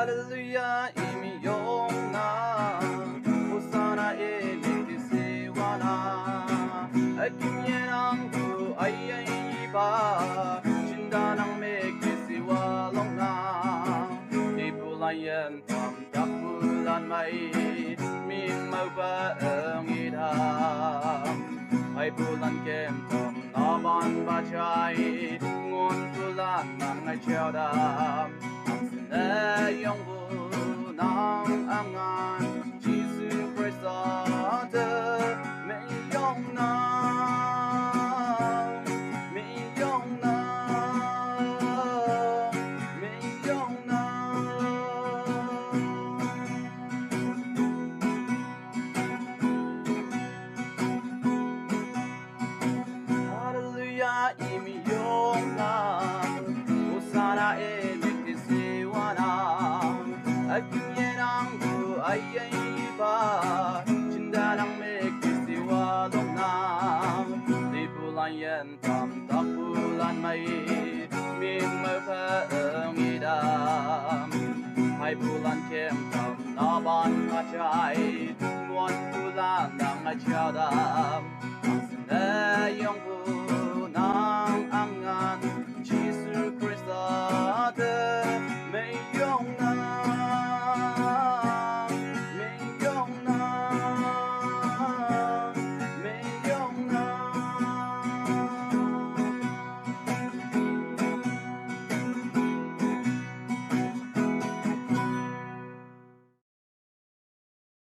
Hallelujah, imiyona Hosanna emekisiwana Akinyenang ku ayaiba Cindanang mekisiwalongna Ibulayan tamdapulan may Min mau ba ang idam Ay bulan kem tom naban bacay Ngon bulan ng ay chowdam Ang ng angan Jesus Christ ate Mayong na Mayong na Mayong na Hallelujah imiyong na Hosanna emekisiwana Akinyenang ku ayaiba Cindanang mekisiwalong na Di bulan yan tamtak bulan may Min mau pa ang idam Hai bulan kem tam naban kacay Nguan bulan ng ay chowdam